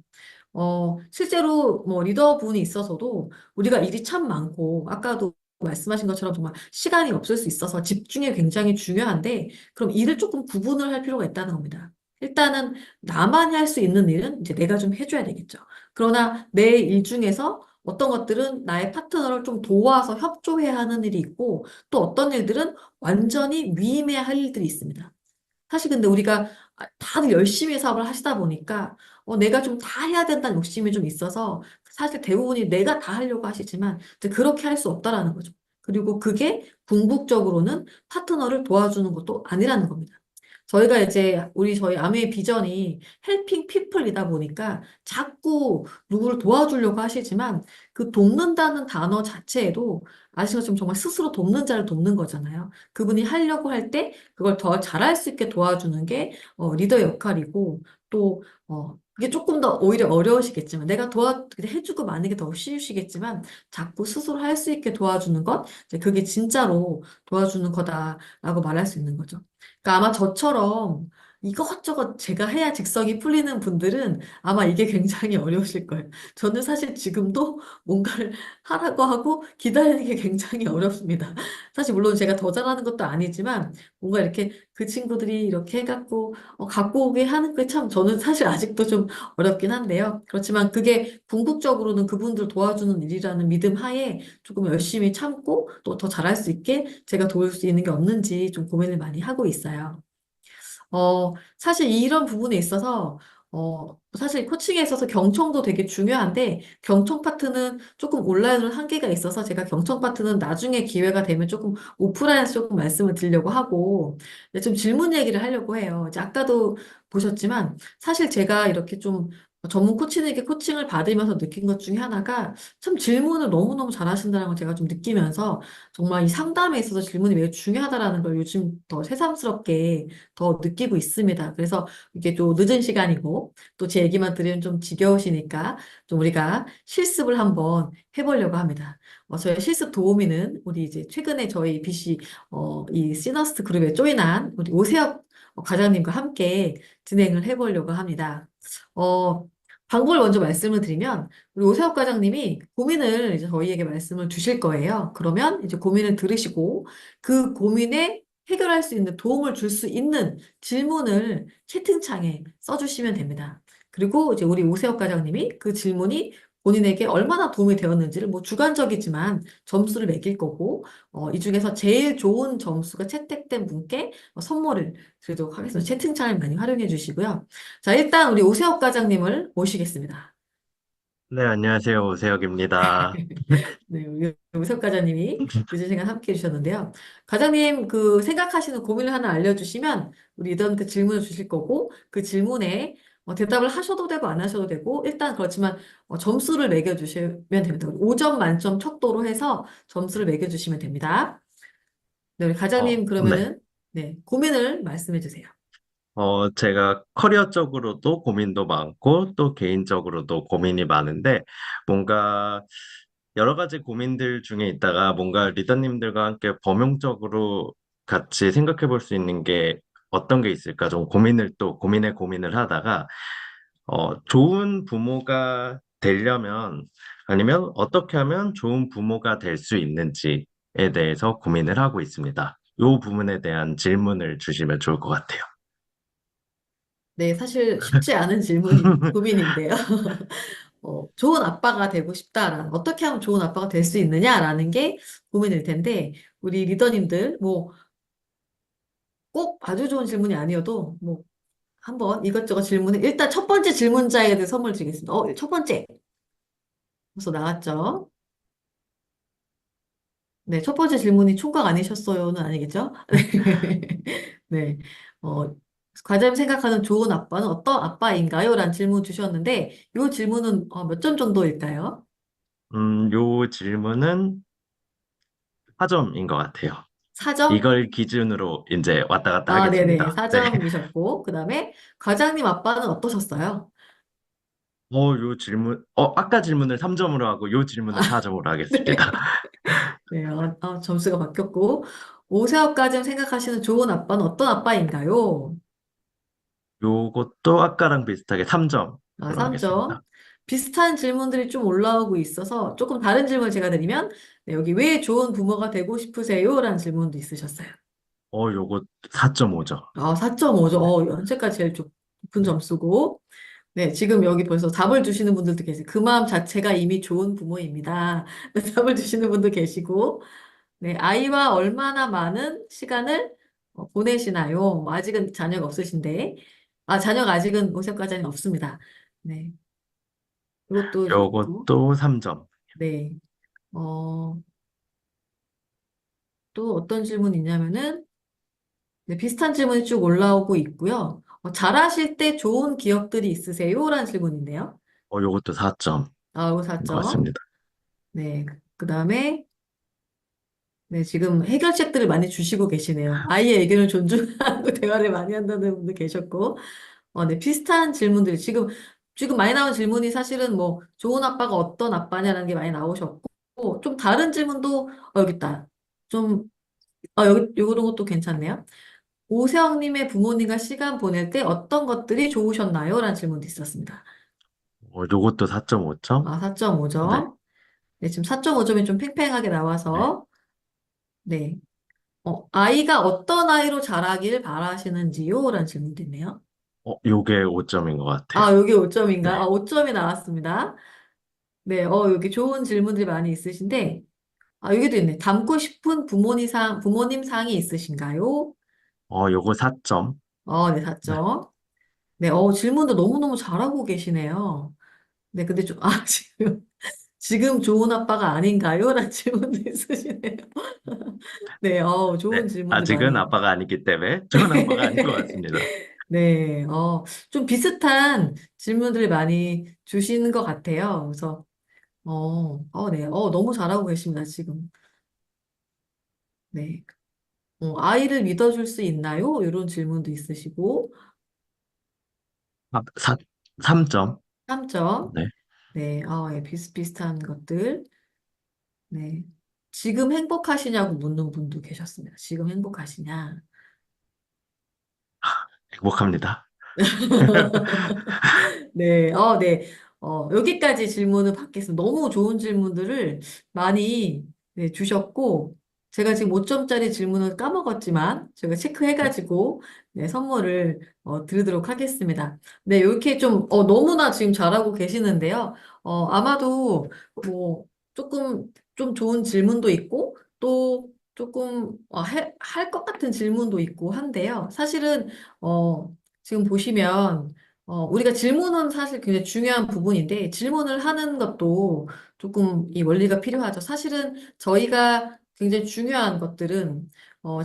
실제로 뭐 리더분이 있어서도 우리가 일이 참 많고, 아까도 말씀하신 것처럼 정말 시간이 없을 수 있어서 집중이 굉장히 중요한데, 그럼 일을 조금 구분을 할 필요가 있다는 겁니다. 일단은 나만이 할 수 있는 일은 이제 내가 좀 해줘야 되겠죠. 그러나 내 일 중에서 어떤 것들은 나의 파트너를 좀 도와서 협조해야 하는 일이 있고, 또 어떤 일들은 완전히 위임해야 할 일들이 있습니다. 사실 근데 우리가 다들 열심히 사업을 하시다 보니까 내가 좀 다 해야 된다는 욕심이 좀 있어서 사실 대부분이 내가 다 하려고 하시지만 이제 그렇게 할 수 없다라는 거죠. 그리고 그게 궁극적으로는 파트너를 도와주는 것도 아니라는 겁니다. 저희가 이제 저희 아메의 비전이 헬핑 피플이다 보니까 자꾸 누구를 도와주려고 하시지만 그 돕는다는 단어 자체에도 아시는 것처럼 정말 스스로 돕는 자를 돕는 거잖아요. 그분이 하려고 할 때 그걸 더 잘할 수 있게 도와주는 게 리더의 역할이고 또 그게 조금 더 오히려 어려우시겠지만 내가 해주고 마는 게 더 쉬우시겠지만 자꾸 스스로 할 수 있게 도와주는 것 이제 그게 진짜로 도와주는 거다라고 말할 수 있는 거죠. 그러니까 아마 저처럼 이것저것 제가 해야 직성이 풀리는 분들은 아마 이게 굉장히 어려우실 거예요. 저는 사실 지금도 뭔가를 하라고 하고 기다리는 게 굉장히 어렵습니다. 사실 물론 제가 더 잘하는 것도 아니지만 뭔가 이렇게 그 친구들이 이렇게 해갖고 갖고 오게 하는 게 참 저는 사실 아직도 좀 어렵긴 한데요. 그렇지만 그게 궁극적으로는 그분들 도와주는 일이라는 믿음 하에 조금 열심히 참고 또 더 잘할 수 있게 제가 도울 수 있는 게 없는지 좀 고민을 많이 하고 있어요. 사실 이런 부분에 있어서, 사실 코칭에 있어서 경청도 되게 중요한데, 경청 파트는 조금 온라인으로 한계가 있어서 제가 경청 파트는 나중에 기회가 되면 조금 오프라인에서 조금 말씀을 드리려고 하고, 네, 좀 질문 얘기를 하려고 해요. 이제 아까도 보셨지만, 사실 제가 이렇게 좀 전문 코치에게 코칭을 받으면서 느낀 것 중에 하나가 참 질문을 너무너무 잘하신다는 걸 제가 좀 느끼면서 정말 이 상담에 있어서 질문이 매우 중요하다라는 걸 요즘 더 새삼스럽게 더 느끼고 있습니다. 그래서 이게 또 늦은 시간이고 또 제 얘기만 들으면 좀 지겨우시니까 좀 우리가 실습을 한번 해보려고 합니다. 저희 실습 도우미는 우리 이제 최근에 저희 BC 이 시너스트 그룹에 조인한 우리 오세혁 과장님과 함께 진행을 해보려고 합니다. 어, 방법을 먼저 말씀을 드리면 우리 오세혁 과장님이 고민을 이제 저희에게 말씀을 주실 거예요. 그러면 이제 고민을 들으시고 그 고민에 해결할 수 있는 도움을 줄 수 있는 질문을 채팅창에 써주시면 됩니다. 그리고 이제 우리 오세혁 과장님이 그 질문이 본인에게 얼마나 도움이 되었는지를 뭐 주관적이지만 점수를 매길 거고 이 중에서 제일 좋은 점수가 채택된 분께 선물을 드리도록 하겠습니다. 채팅창을 많이 활용해 주시고요. 자, 일단 우리 오세혁 과장님을 모시겠습니다. 네, 안녕하세요. 오세혁입니다. 네, 우리 우석 과장님이 늦은 시간 함께 해주셨는데요. 과장님, 그 생각하시는 고민을 하나 알려주시면 우리 리더한테 질문을 주실 거고 그 질문에 대답을 하셔도 되고 안 하셔도 되고 일단 그렇지만 점수를 매겨주시면 됩니다. 5점 만점 척도로 해서 점수를 매겨주시면 됩니다. 네, 우리 과장님 네. 그러면은 네, 고민을 말씀해 주세요. 제가 커리어 쪽으로도 고민도 많고, 또 개인적으로도 고민이 많은데, 뭔가 여러 가지 고민들 중에 있다가 뭔가 리더님들과 함께 범용적으로 같이 생각해 볼 수 있는 게 어떤 게 있을까 좀 고민에 고민을 하다가, 좋은 부모가 되려면, 아니면 어떻게 하면 좋은 부모가 될 수 있는지에 대해서 고민을 하고 있습니다. 이 부분에 대한 질문을 주시면 좋을 것 같아요. 네, 사실 쉽지 않은 질문인 고민인데요. 좋은 아빠가 되고 싶다라는, 어떻게 하면 좋은 아빠가 될 수 있느냐라는 게 고민일 텐데, 우리 리더님들, 뭐, 꼭 아주 좋은 질문이 아니어도, 뭐, 한번 이것저것 질문을, 일단 첫 번째 질문자에 대해 선물 드리겠습니다. 첫 번째. 벌써 나왔죠? 네, 첫 번째 질문이 총각 아니셨어요는 아니겠죠? 네. 어, 과장님 생각하는 좋은 아빠는 어떤 아빠인가요? 라는 질문 주셨는데, 이 질문은 몇 점 정도일까요? 요 질문은 4점인 것 같아요. 4점? 이걸 기준으로 이제 왔다 갔다 아, 네네. 하겠습니다. 네. 4점이셨고, 그 다음에 과장님 아빠는 어떠셨어요? 요 질문, 아까 질문을 3점으로 하고 요 질문을 4점으로 하겠습니다. 네. 네, 점수가 바뀌었고, 오세훈까지 생각하시는 좋은 아빠는 어떤 아빠인가요? 요것도 아까랑 비슷하게 3점으로 아, 하겠습니다. 3점. 비슷한 질문들이 좀 올라오고 있어서 조금 다른 질문을 제가 드리면, 네, 여기 왜 좋은 부모가 되고 싶으세요? 라는 질문도 있으셨어요. 요거 4.5점. 4.5점. 네. 현재까지 제일 높은 네. 점수고, 네, 지금 여기 벌써 답을 주시는 분들도 계세요. 그 마음 자체가 이미 좋은 부모입니다. 답을 주시는 분도 계시고, 네, 아이와 얼마나 많은 시간을 보내시나요? 아직은 자녀가 없으신데, 자녀가 아직은 오세까지는 없습니다. 네, 이것도 좋고, 요것도 3점. 네, 어, 또 어떤 질문이 있냐면은, 네, 비슷한 질문이 쭉 올라오고 있고요. 잘하실 때 좋은 기억들이 있으세요? 라는 질문인데요. 요것도 4점인 이거 것 4점. 같습니다. 네, 그 다음에, 네, 지금 해결책들을 많이 주시고 계시네요. 아이의 의견을 존중하고 대화를 많이 한다는 분도 계셨고, 네, 비슷한 질문들이 지금 많이 나온 질문이 사실은 뭐, 좋은 아빠가 어떤 아빠냐라는 게 많이 나오셨고, 좀 다른 질문도, 여기 있다. 좀, 요런 것도 괜찮네요. 오세영님의 부모님과 시간 보낼 때 어떤 것들이 좋으셨나요? 라는 질문도 있었습니다. 요것도 4.5점. 네. 4.5점. 네, 지금 4.5점이 좀 팽팽하게 네. 나와서, 네. 아이가 어떤 아이로 자라길 바라시는지요? 라는 질문도 있네요. 요게 5점인 것 같아요. 여기 네. 5점인가? 5점이 나왔습니다. 네, 여기 좋은 질문들이 많이 있으신데, 여기도 있네. 닮고 싶은 부모님 상이 있으신가요? 요거 4점. 네, 네. 4점. 네, 질문도 너무너무 잘하고 계시네요. 네, 근데 지금 좋은 아빠가 아닌가요? 라는 질문도 있으시네요. 네, 네. 좋은 질문들 아직은 많이. 아빠가 아니기 때문에 좋은 아빠가 아닌 것 같습니다. 네, 좀 비슷한 질문들을 많이 주시는 것 같아요. 그래서, 네, 너무 잘하고 계십니다, 지금. 네. 아이를 믿어줄 수 있나요? 이런 질문도 있으시고, 3점. 3점. 네. 네, 예, 비슷비슷한 것들. 네. 지금 행복하시냐고 묻는 분도 계셨습니다. 지금 행복하시냐? 행복합니다. 네, 네. 여기까지 질문을 받겠습니다. 너무 좋은 질문들을 많이 네, 주셨고, 제가 지금 5점짜리 질문을 까먹었지만, 제가 체크해가지고, 네, 선물을 드리도록 하겠습니다. 네, 이렇게 좀, 너무나 지금 잘하고 계시는데요. 아마도, 뭐, 조금, 좀 좋은 질문도 있고, 또 조금, 할 것 같은 질문도 있고 한데요. 사실은, 지금 보시면, 우리가 질문은 사실 굉장히 중요한 부분인데, 질문을 하는 것도 조금 이 원리가 필요하죠. 사실은 저희가 굉장히 중요한 것들은,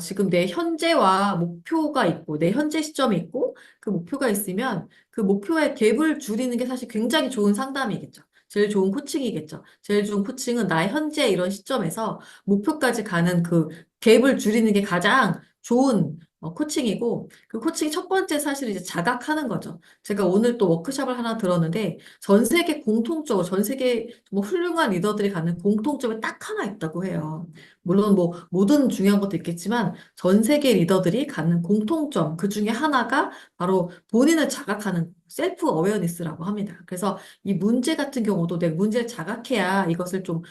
지금 내 현재와 목표가 있고, 내 현재 시점이 있고, 그 목표가 있으면 그 목표의 갭을 줄이는 게 사실 굉장히 좋은 상담이겠죠. 제일 좋은 코칭이겠죠. 제일 좋은 코칭은 나의 현재 이런 시점에서 목표까지 가는 그 갭을 줄이는 게 가장 좋은 코칭이고, 그 코칭 첫 번째 사실 이제 자각하는 거죠. 제가 오늘 또 워크숍을 하나 들었는데 전 세계 공통적으로 전 세계 뭐 훌륭한 리더들이 갖는 공통점이 딱 하나 있다고 해요. 물론 뭐 모든 중요한 것도 있겠지만 전 세계 리더들이 갖는 공통점 그 중에 하나가 바로 본인을 자각하는 셀프 어웨어니스라고 합니다. 그래서 이 문제 같은 경우도 내가 문제를 자각해야 이것을 좀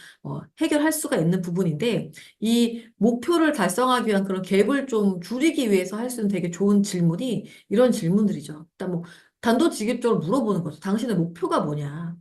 해결할 수가 있는 부분인데 이 목표를 달성하기 위한 그런 갭을 좀 줄이기 위해서 할 수 있는 되게 좋은 질문이 이런 질문들이죠. 일단 뭐 단도직입적으로 물어보는 거죠. 당신의 목표가 뭐냐?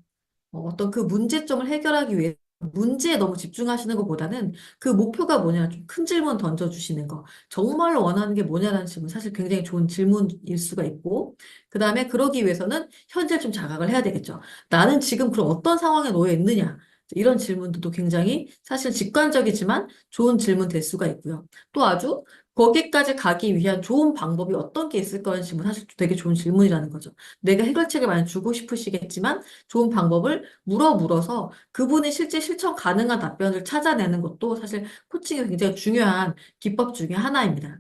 어떤 그 문제점을 해결하기 위해 문제에 너무 집중하시는 것보다는 그 목표가 뭐냐 좀 큰 질문 던져주시는 거. 정말 원하는 게 뭐냐라는 질문 사실 굉장히 좋은 질문일 수가 있고 그 다음에 그러기 위해서는 현재를 좀 자각을 해야 되겠죠. 나는 지금 그럼 어떤 상황에 놓여 있느냐? 이런 질문들도 굉장히 사실 직관적이지만 좋은 질문 될 수가 있고요. 또 아주 거기까지 가기 위한 좋은 방법이 어떤 게 있을 거라는 질문 사실 되게 좋은 질문이라는 거죠. 내가 해결책을 많이 주고 싶으시겠지만 좋은 방법을 물어서 그분이 실제 실천 가능한 답변을 찾아내는 것도 사실 코칭이 굉장히 중요한 기법 중에 하나입니다.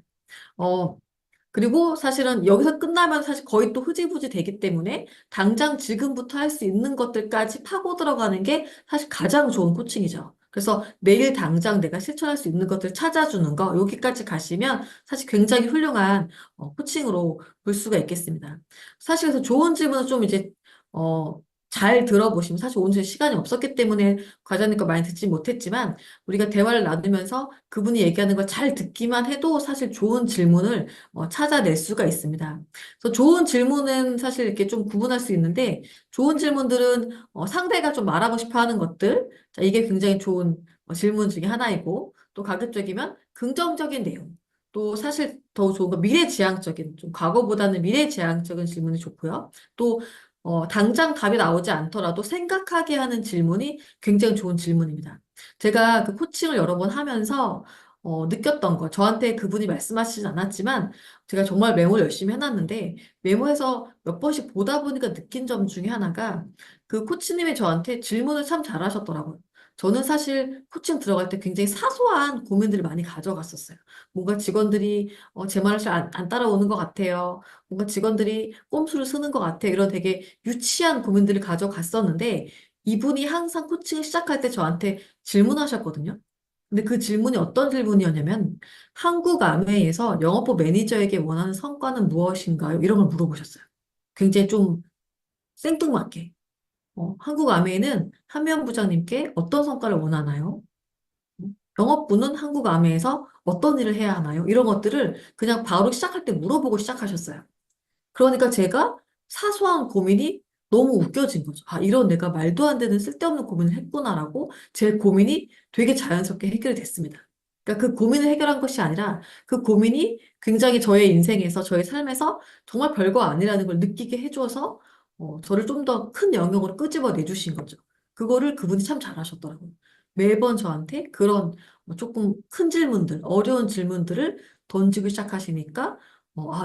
어, 그리고 사실은 여기서 끝나면 사실 거의 또 흐지부지 되기 때문에 당장 지금부터 할 수 있는 것들까지 파고 들어가는 게 사실 가장 좋은 코칭이죠. 그래서 내일 당장 내가 실천할 수 있는 것들 찾아주는 거, 여기까지 가시면 사실 굉장히 훌륭한 코칭으로 볼 수가 있겠습니다. 사실 그래서 좋은 질문은 좀 이제, 어, 잘 들어보시면, 사실 오늘 시간이 없었기 때문에 과장님 거 많이 듣지 못했지만, 우리가 대화를 나누면서 그분이 얘기하는 걸 잘 듣기만 해도 사실 좋은 질문을 찾아낼 수가 있습니다. 그래서 좋은 질문은 사실 이렇게 좀 구분할 수 있는데, 좋은 질문들은 상대가 좀 말하고 싶어 하는 것들, 자, 이게 굉장히 좋은 질문 중에 하나이고, 또 가급적이면 긍정적인 내용, 또 사실 더 좋은 건 미래지향적인, 좀 과거보다는 미래지향적인 질문이 좋고요. 또 당장 답이 나오지 않더라도 생각하게 하는 질문이 굉장히 좋은 질문입니다. 제가 그 코칭을 여러 번 하면서 느꼈던 거, 저한테 그분이 말씀하시진 않았지만, 제가 정말 메모를 열심히 해놨는데, 메모해서 몇 번씩 보다 보니까 느낀 점 중에 하나가, 그 코치님이 저한테 질문을 참 잘하셨더라고요. 저는 사실 코칭 들어갈 때 굉장히 사소한 고민들을 많이 가져갔었어요. 뭔가 직원들이 제 말을 잘 안 따라오는 것 같아요. 뭔가 직원들이 꼼수를 쓰는 것 같아요. 이런 되게 유치한 고민들을 가져갔었는데, 이분이 항상 코칭을 시작할 때 저한테 질문하셨거든요. 근데 그 질문이 어떤 질문이었냐면 한국 아메이에서 영업부 매니저에게 원하는 성과는 무엇인가요? 이런 걸 물어보셨어요. 굉장히 좀 생뚱맞게. 한국 아메이는 한면 부장님께 어떤 성과를 원하나요? 영업부는 한국 아메이에서 어떤 일을 해야 하나요? 이런 것들을 그냥 바로 시작할 때 물어보고 시작하셨어요. 그러니까 제가 사소한 고민이 너무 웃겨진 거죠. 아, 이런 내가 말도 안 되는 쓸데없는 고민을 했구나라고 제 고민이 되게 자연스럽게 해결이 됐습니다. 그러니까 그 고민을 해결한 것이 아니라 그 고민이 굉장히 저의 인생에서, 저의 삶에서 정말 별거 아니라는 걸 느끼게 해줘서 저를 좀 더 큰 영역으로 끄집어 내주신 거죠. 그거를 그분이 참 잘하셨더라고요. 매번 저한테 그런 조금 큰 질문들, 어려운 질문들을 던지기 시작하시니까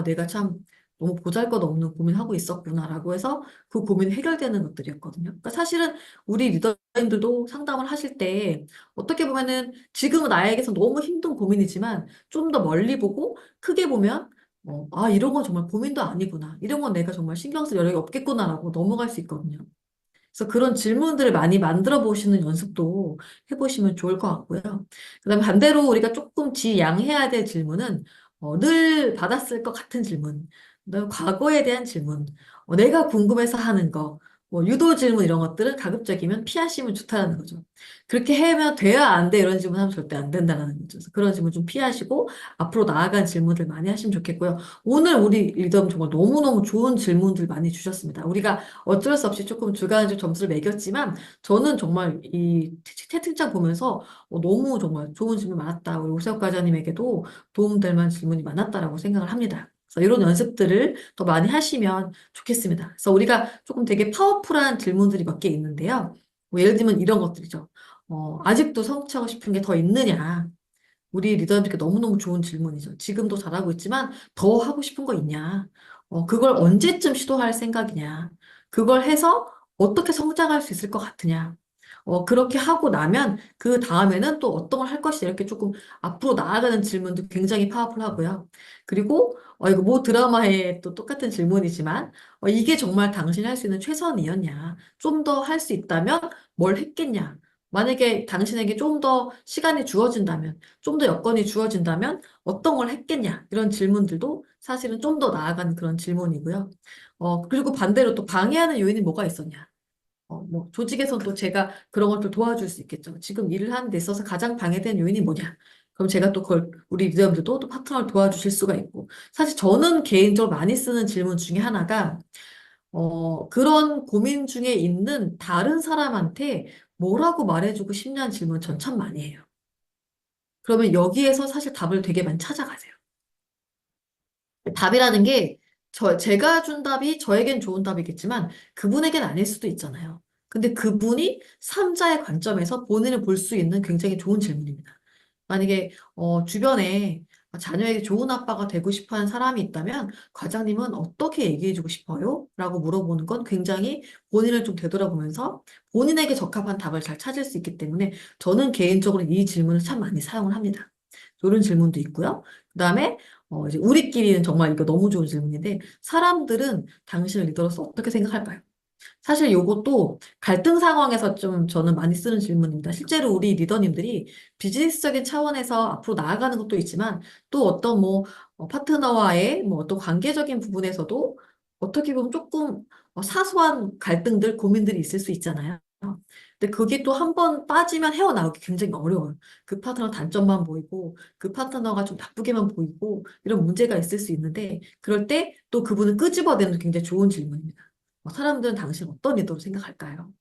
내가 참 너무 보잘것없는 고민하고 있었구나라고 해서 그 고민이 해결되는 것들이었거든요. 그러니까 사실은 우리 리더님들도 상담을 하실 때 어떻게 보면은 지금은 나에게서 너무 힘든 고민이지만 좀 더 멀리 보고 크게 보면 이런 건 정말 고민도 아니구나. 이런 건 내가 정말 신경 쓸 여력이 없겠구나라고 넘어갈 수 있거든요. 그래서 그런 질문들을 많이 만들어 보시는 연습도 해보시면 좋을 것 같고요. 그다음에 반대로 우리가 조금 지양해야 될 질문은 늘 받았을 것 같은 질문, 그다음에 과거에 대한 질문, 내가 궁금해서 하는 거, 뭐 유도 질문 이런 것들은 가급적이면 피하시면 좋다는 거죠. 그렇게 하면 돼야 안 돼 이런 질문 하면 절대 안 된다는 거죠. 그래서 그런 질문 좀 피하시고 앞으로 나아간 질문들 많이 하시면 좋겠고요. 오늘 우리 리더님 정말 너무너무 좋은 질문들 많이 주셨습니다. 우리가 어쩔 수 없이 조금 주간적 점수를 매겼지만 저는 정말 이 채팅창 보면서 너무 정말 좋은 질문 많았다. 우리 오세혁 과장님에게도 도움될 만한 질문이 많았다라고 생각을 합니다. 그래서 이런 연습들을 더 많이 하시면 좋겠습니다. 그래서 우리가 조금 되게 파워풀한 질문들이 몇 개 있는데요. 뭐 예를 들면 이런 것들이죠. 아직도 성취하고 싶은 게 더 있느냐? 우리 리더님께 너무너무 좋은 질문이죠. 지금도 잘하고 있지만 더 하고 싶은 거 있냐? 그걸 언제쯤 시도할 생각이냐? 그걸 해서 어떻게 성장할 수 있을 것 같으냐? 그렇게 하고 나면 그 다음에는 또 어떤 걸 할 것이냐? 이렇게 조금 앞으로 나아가는 질문도 굉장히 파워풀하고요. 그리고 이거 뭐 드라마의 또 똑같은 질문이지만 이게 정말 당신이 할 수 있는 최선이었냐? 좀 더 할 수 있다면 뭘 했겠냐? 만약에 당신에게 좀 더 시간이 주어진다면 좀 더 여건이 주어진다면 어떤 걸 했겠냐? 이런 질문들도 사실은 좀 더 나아간 그런 질문이고요. 그리고 반대로 또 방해하는 요인이 뭐가 있었냐? 뭐, 조직에서 또 제가 그런 것들 도와줄 수 있겠죠. 지금 일을 하는 데 있어서 가장 방해되는 요인이 뭐냐? 그럼 제가 또 그걸 우리 리더분들도 또 파트너를 도와주실 수가 있고. 사실 저는 개인적으로 많이 쓰는 질문 중에 하나가, 그런 고민 중에 있는 다른 사람한테 뭐라고 말해주고 싶냐는 질문 전 참 많이 해요. 그러면 여기에서 사실 답을 되게 많이 찾아가세요. 답이라는 게 제가 준 답이 저에겐 좋은 답이겠지만 그분에겐 아닐 수도 있잖아요. 근데 그분이 삼자의 관점에서 본인을 볼 수 있는 굉장히 좋은 질문입니다. 만약에 주변에 자녀에게 좋은 아빠가 되고 싶어 하는 사람이 있다면 과장님은 어떻게 얘기해주고 싶어요? 라고 물어보는 건 굉장히 본인을 좀 되돌아보면서 본인에게 적합한 답을 잘 찾을 수 있기 때문에 저는 개인적으로 이 질문을 참 많이 사용을 합니다. 이런 질문도 있고요. 그다음에 이제 우리끼리는 정말 이거 너무 좋은 질문인데 사람들은 당신을 리더로서 어떻게 생각할까요? 사실 요것도 갈등 상황에서 좀 저는 많이 쓰는 질문입니다. 실제로 우리 리더님들이 비즈니스적인 차원에서 앞으로 나아가는 것도 있지만 또 어떤 뭐 파트너와의 뭐 어떤 관계적인 부분에서도 어떻게 보면 조금 사소한 갈등들, 고민들이 있을 수 있잖아요. 근데 그게 또 한 번 빠지면 헤어나오기 굉장히 어려워요. 그 파트너 단점만 보이고 그 파트너가 좀 나쁘게만 보이고 이런 문제가 있을 수 있는데 그럴 때 또 그분을 끄집어내는 굉장히 좋은 질문입니다. 사람들은 당신 어떤 리더로 생각할까요?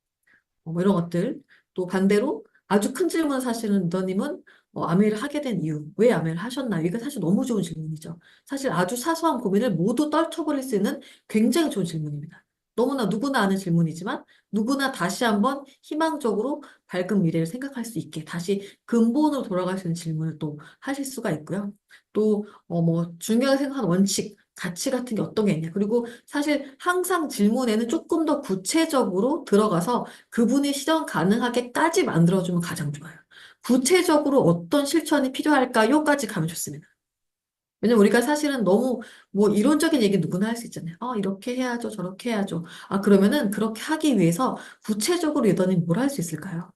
뭐 이런 것들. 또 반대로 아주 큰 질문 사실은 리더님은 아메이를 하게 된 이유, 왜 아메이를 하셨나요? 이게 사실 너무 좋은 질문이죠. 사실 아주 사소한 고민을 모두 떨쳐버릴 수 있는 굉장히 좋은 질문입니다. 너무나 누구나 아는 질문이지만 누구나 다시 한번 희망적으로 밝은 미래를 생각할 수 있게 다시 근본으로 돌아갈 수 있는 질문을 또 하실 수가 있고요. 또 뭐 중요하게 생각하는 원칙, 가치 같은 게 어떤 게 있냐. 그리고 사실 항상 질문에는 조금 더 구체적으로 들어가서 그분이 실현 가능하게까지 만들어주면 가장 좋아요. 구체적으로 어떤 실천이 필요할까요?까지 가면 좋습니다. 왜냐면 우리가 사실은 너무 뭐 이론적인 얘기 누구나 할 수 있잖아요. 이렇게 해야죠, 저렇게 해야죠. 그러면은 그렇게 하기 위해서 구체적으로 리더님 뭘 할 수 있을까요?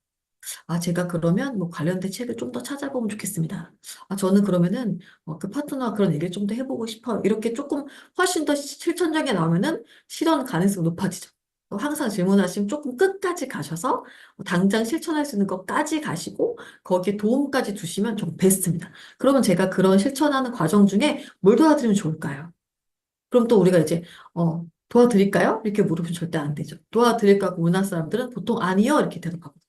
제가 그러면 뭐 관련된 책을 좀 더 찾아보면 좋겠습니다. 저는 그러면은 그 파트너와 그런 얘기를 좀 더 해보고 싶어요. 이렇게 조금 훨씬 더 실천적인 나오면은 실현 가능성이 높아지죠. 항상 질문하시면 조금 끝까지 가셔서 당장 실천할 수 있는 것까지 가시고 거기에 도움까지 주시면 좀 베스트입니다. 그러면 제가 그런 실천하는 과정 중에 뭘 도와드리면 좋을까요? 그럼 또 우리가 이제 도와드릴까요? 이렇게 물으면 절대 안 되죠. 도와드릴까 고 우리나라 사람들은 보통 아니요 이렇게 대답하거든요.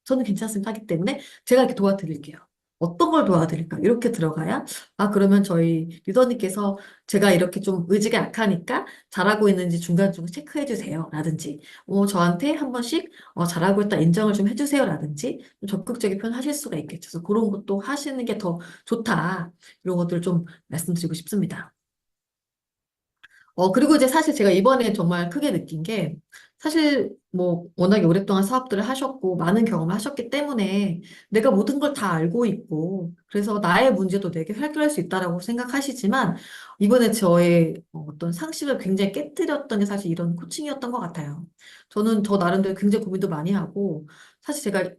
저는 괜찮습니다 하기 때문에 제가 이렇게 도와드릴게요. 어떤 걸 도와드릴까? 이렇게 들어가야, 그러면 저희 리더님께서 제가 이렇게 좀 의지가 약하니까 잘하고 있는지 중간중간 체크해 주세요. 라든지, 저한테 한 번씩 잘하고 있다 인정을 좀 해주세요. 라든지, 좀 적극적인 표현 하실 수가 있겠죠. 그래서 그런 것도 하시는 게 더 좋다. 이런 것들 좀 말씀드리고 싶습니다. 그리고 이제 사실 제가 이번에 정말 크게 느낀 게, 사실 뭐 워낙에 오랫동안 사업들을 하셨고, 많은 경험을 하셨기 때문에 내가 모든 걸 다 알고 있고, 그래서 나의 문제도 내게 해결할 수 있다라고 생각하시지만, 이번에 저의 어떤 상식을 굉장히 깨뜨렸던 게 사실 이런 코칭이었던 것 같아요. 저는 저 나름대로 굉장히 고민도 많이 하고, 사실 제가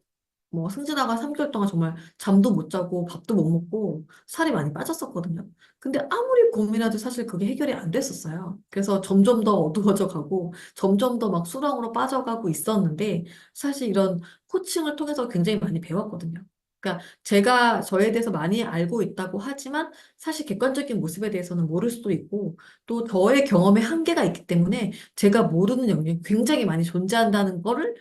뭐 승진아가 3개월 동안 정말 잠도 못 자고 밥도 못 먹고 살이 많이 빠졌었거든요. 근데 아무리 고민해도 사실 그게 해결이 안 됐었어요. 그래서 점점 더 어두워져 가고 점점 더 막 수렁으로 빠져가고 있었는데 사실 이런 코칭을 통해서 굉장히 많이 배웠거든요. 그러니까 제가 저에 대해서 많이 알고 있다고 하지만 사실 객관적인 모습에 대해서는 모를 수도 있고 또 저의 경험에 한계가 있기 때문에 제가 모르는 영역이 굉장히 많이 존재한다는 거를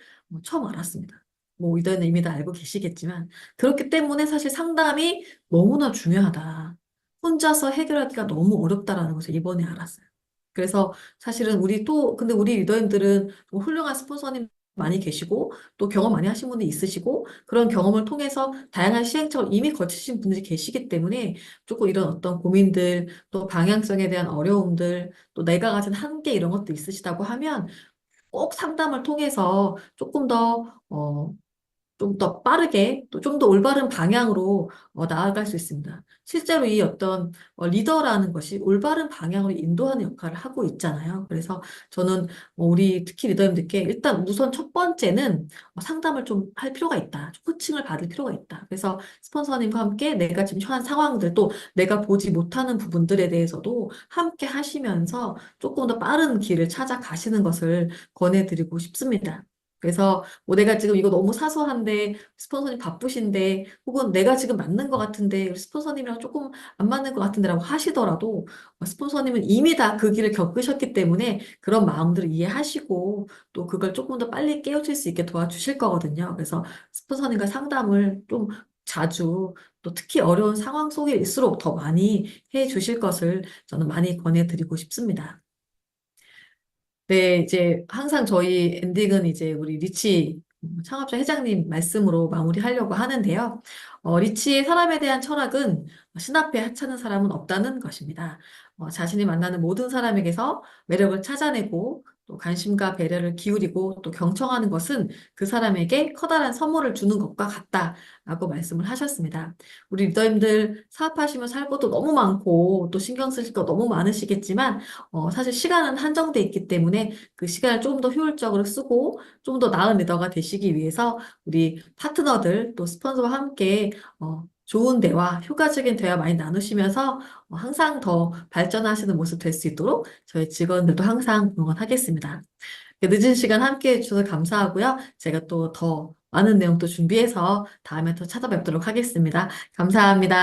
처음 알았습니다. 뭐 이들은 이미 다 알고 계시겠지만 그렇기 때문에 사실 상담이 너무나 중요하다. 혼자서 해결하기가 너무 어렵다라는 것을 이번에 알았어요. 그래서 사실은 근데 우리 리더님들은 좀 훌륭한 스폰서님 많이 계시고, 또 경험 많이 하신 분이 있으시고, 그런 경험을 통해서 다양한 시행착오를 이미 거치신 분들이 계시기 때문에 조금 이런 어떤 고민들, 또 방향성에 대한 어려움들, 또 내가 가진 한계 이런 것도 있으시다고 하면 꼭 상담을 통해서 조금 좀 더 빠르게 또 좀 더 올바른 방향으로 나아갈 수 있습니다. 실제로 이 어떤 리더라는 것이 올바른 방향으로 인도하는 역할을 하고 있잖아요. 그래서 저는 우리 특히 리더님들께 일단 우선 첫 번째는 상담을 좀 할 필요가 있다. 코칭을 받을 필요가 있다. 그래서 스폰서님과 함께 내가 지금 처한 상황들 또 내가 보지 못하는 부분들에 대해서도 함께 하시면서 조금 더 빠른 길을 찾아가시는 것을 권해드리고 싶습니다. 그래서 뭐 내가 지금 이거 너무 사소한데 스폰서님 바쁘신데 혹은 내가 지금 맞는 것 같은데 우리 스폰서님이랑 조금 안 맞는 것 같은데라고 하시더라도 스폰서님은 이미 다 그 길을 겪으셨기 때문에 그런 마음들을 이해하시고 또 그걸 조금 더 빨리 깨우칠 수 있게 도와주실 거거든요. 그래서 스폰서님과 상담을 좀 자주 또 특히 어려운 상황 속일수록 더 많이 해 주실 것을 저는 많이 권해드리고 싶습니다. 네, 이제 항상 저희 엔딩은 이제 우리 리치 창업자 회장님 말씀으로 마무리하려고 하는데요. 리치의 사람에 대한 철학은 신 앞에 하찮은 사람은 없다는 것입니다. 자신이 만나는 모든 사람에게서 매력을 찾아내고 또 관심과 배려를 기울이고 또 경청하는 것은 그 사람에게 커다란 선물을 주는 것과 같다라고 말씀을 하셨습니다. 우리 리더님들 사업하시면서 할 것도 너무 많고 또 신경 쓰실 거 너무 많으시겠지만 사실 시간은 한정돼 있기 때문에 그 시간을 조금 더 효율적으로 쓰고 좀 더 나은 리더가 되시기 위해서 우리 파트너들 또 스폰서와 함께 좋은 대화, 효과적인 대화 많이 나누시면서 항상 더 발전하시는 모습 될 수 있도록 저희 직원들도 항상 응원하겠습니다. 늦은 시간 함께 해주셔서 감사하고요. 제가 또 더 많은 내용 또 준비해서 다음에 또 찾아뵙도록 하겠습니다. 감사합니다.